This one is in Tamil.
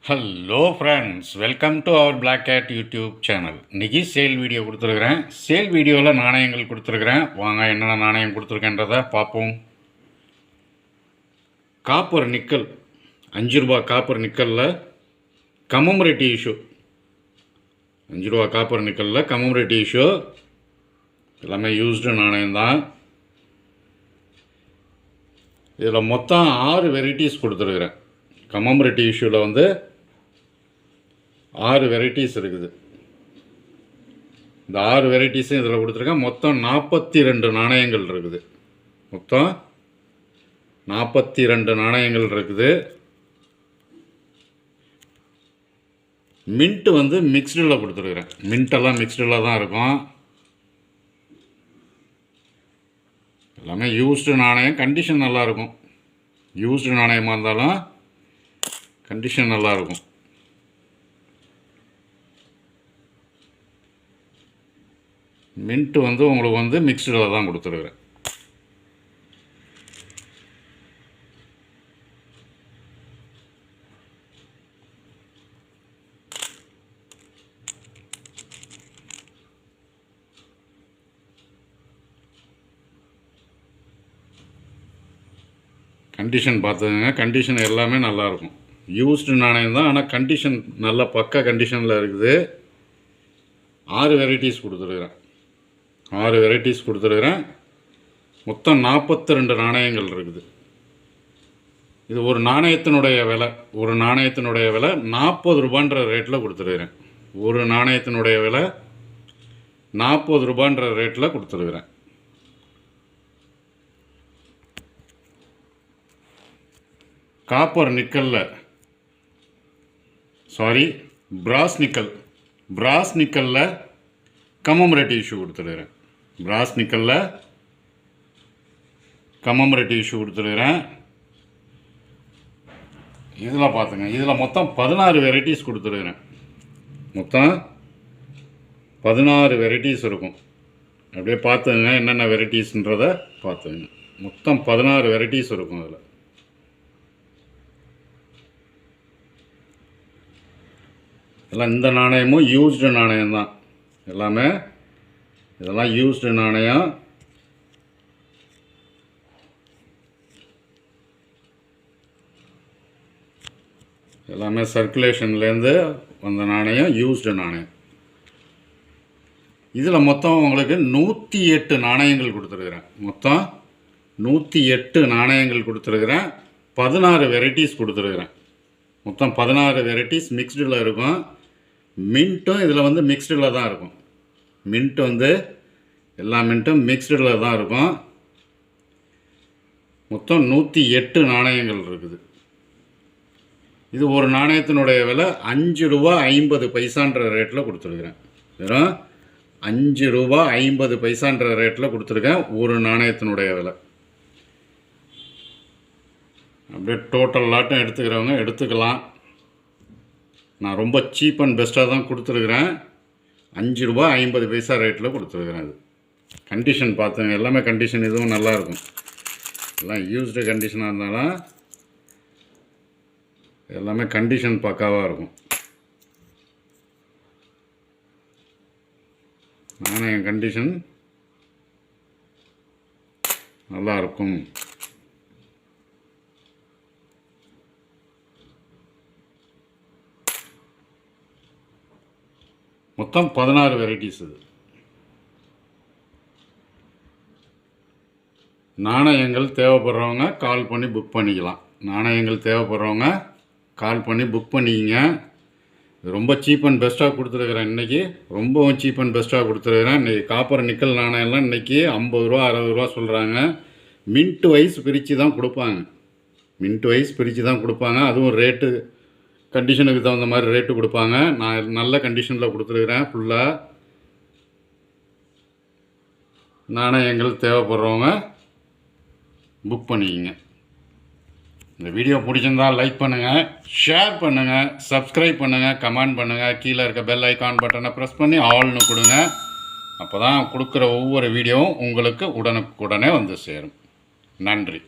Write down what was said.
Hello friends, welcome to our black cat YouTube channel. இன்றைக்கி சேல் வீடியோ கொடுத்துருக்குறேன். சேல் வீடியோவில் நாணயங்கள் கொடுத்துருக்குறேன். வாங்க என்னென்ன நாணயம் கொடுத்துருக்கேன்றதை பார்ப்போம். காப்பர் நிக்கல், 5 ரூபா காப்பர் நிக்கலில் கமமரேட்டிவ் இஷ்யூ. 5 ரூபா காப்பர் நிக்கலில் கமமரேட்டிவ் இஷ்யூ. எல்லாமே யூஸ்டு நாணயம்தான். இதில் மொத்தம் 6 வெரைட்டிஸ் கொடுத்துருக்குறேன். கமமரேட்டிவ் இஷ்யூவில் வந்து 6 வெரைட்டிஸ் இருக்குது. இந்த 6 வெரைட்டிஸும் இதில் கொடுத்துருக்கேன். மொத்தம் 42 நாணயங்கள் இருக்குது. மொத்தம் 42 நாணயங்கள் இருக்குது. மின்ட்டு வந்து மிக்ஸ்டில் கொடுத்துருக்குறேன். மின்ட்டெல்லாம் மிக்ஸ்டில் தான் இருக்கும். எல்லாமே யூஸ்டு நாணயம். கண்டிஷன் நல்லாயிருக்கும். யூஸ்டு நாணயமாக இருந்தாலும் கண்டிஷன் நல்லாயிருக்கும். மின்ட்டு வந்து உங்களுக்கு வந்து மிக்ஸ்டில் தான் கொடுத்துருக்குறேன். கண்டிஷன் பார்த்துக்கங்க. கண்டிஷன் எல்லாமே நல்லாயிருக்கும். யூஸ்டு நாணயம் தான், ஆனால் கண்டிஷன் நல்ல பக்கா கண்டிஷனில் இருக்குது. 6 வெரைட்டிஸ் கொடுத்துருக்குறேன். 6 வெரைட்டிஸ் கொடுத்துருக்குறேன். மொத்தம் 42 நாணயங்கள் இருக்குது. இது ஒரு நாணயத்தினுடைய விலை 40 ரூபான்ற ரேட்டில் கொடுத்துருக்குறேன். ஒரு நாணயத்தினுடைய விலை 40 ரூபான்ற ரேட்டில் கொடுத்துருக்குறேன். காப்பர் நிக்கலில் பிராஸ் நிக்கலில் கமமரேட்டிவ் இஷ்யூ கொடுத்துருக்குறேன். பிராஸ் நிக்கலில் கமமரேட்டிவ் இஷ்யூ கொடுத்துருக்குறேன். இதில் பார்த்துங்க, இதில் மொத்தம் 16 வெரைட்டிஸ் கொடுத்துருக்குறேன். மொத்தம் 16 வெரைட்டிஸ் இருக்கும். அப்படியே பார்த்துங்க என்னென்ன வெரைட்டிஸ்ன்றதை பார்த்துங்க. மொத்தம் 16 வெரைட்டிஸ் இருக்கும். அதில் எல்லாம் இந்த நாணயமும் யூஸ்டு நாணயம் தான். எல்லாமே இதெல்லாம் யூஸ்டு நாணயம். எல்லாமே சர்க்குலேஷன்லேருந்து வந்த நாணயம், யூஸ்டு நாணயம். இதில் மொத்தம் உங்களுக்கு 108 நாணயங்கள் கொடுத்துருக்குறேன். மொத்தம் 108 நாணயங்கள் கொடுத்துருக்குறேன். 16 வெரைட்டிஸ் கொடுத்துருக்குறேன். மொத்தம் 16 வெரைட்டிஸ் மிக்ஸ்டில் இருக்கும். மின்ட்டும் இதில் வந்து மிக்ஸ்டில் தான் இருக்கும். மின்ட்டு வந்து எல்லா மின்ட்டும் மிக்ஸ்டில் தான் இருக்கும். மொத்தம் 108 நாணயங்கள் இருக்குது. இது ஒரு நாணயத்தினுடைய விலை 5 ரூபா 50 பைசான்ற ரேட்டில் கொடுத்துருக்குறேன். வெறும் 5 ரூபா 50 பைசான்ற ரேட்டில் கொடுத்துருக்கேன் ஒரு நாணயத்தினுடைய விலை. அப்படியே டோட்டல் லாட்டும் எடுத்துக்கிறவங்க எடுத்துக்கலாம். நான் ரொம்ப சீப் அண்ட் பெஸ்ட்டாக தான் கொடுத்துருக்குறேன். 5 ரூபா 50 பைசா ரேட்டில் கொடுத்துருக்குறேன். அது கண்டிஷன் பார்த்துங்க. எல்லாமே கண்டிஷன் இதுவும் நல்லாயிருக்கும். எல்லாம் யூஸ்டு கண்டிஷனாக இருந்தாலும் எல்லாமே கண்டிஷன் பக்காவாக இருக்கும். நாணயம் கண்டிஷன் நல்லாயிருக்கும். மொத்தம் 16 வெரைட்டிஸ். இது நாணயங்கள் தேவைப்படுறவங்க கால் பண்ணி புக் பண்ணிக்கலாம். நாணயங்கள் தேவைப்படுறவங்க கால் பண்ணி புக் பண்ணிக்கிங்க. ரொம்ப சீப் அண்ட் பெஸ்ட்டாக கொடுத்துருக்குறேன். இன்றைக்கி ரொம்பவும் சீப் அண்ட் பெஸ்ட்டாக கொடுத்துருக்குறேன். இன்றைக்கி காப்பர் நிக்கல் நாணயம்லாம் இன்றைக்கி 50 ரூபா 60 ரூபா சொல்கிறாங்க. மின்ட் வைஸ் பிரித்து தான் கொடுப்பாங்க. மின்ட் வைஸ் பிரித்து தான் கொடுப்பாங்க. அதுவும் ரேட்டு கண்டிஷனுக்கு தகுந்த மாதிரி ரேட்டு கொடுப்பாங்க. நான் நல்ல கண்டிஷனில் கொடுத்துருக்குறேன். ஃபுல்லாக நாணயங்கள் தேவைப்படுறவங்க புக் பண்ணிக்கிங்க. இந்த வீடியோ பிடிச்சிருந்தால் லைக் பண்ணுங்கள், ஷேர் பண்ணுங்கள், சப்ஸ்கிரைப் பண்ணுங்கள், கமெண்ட் பண்ணுங்கள். கீழே இருக்க பெல் ஐக்கான் பட்டனை ப்ரெஸ் பண்ணி ஆல்னு கொடுங்க. அப்போ தான் கொடுக்குற ஒவ்வொரு வீடியோவும் உங்களுக்கு உடனுக்குடனே வந்து சேரும். நன்றி.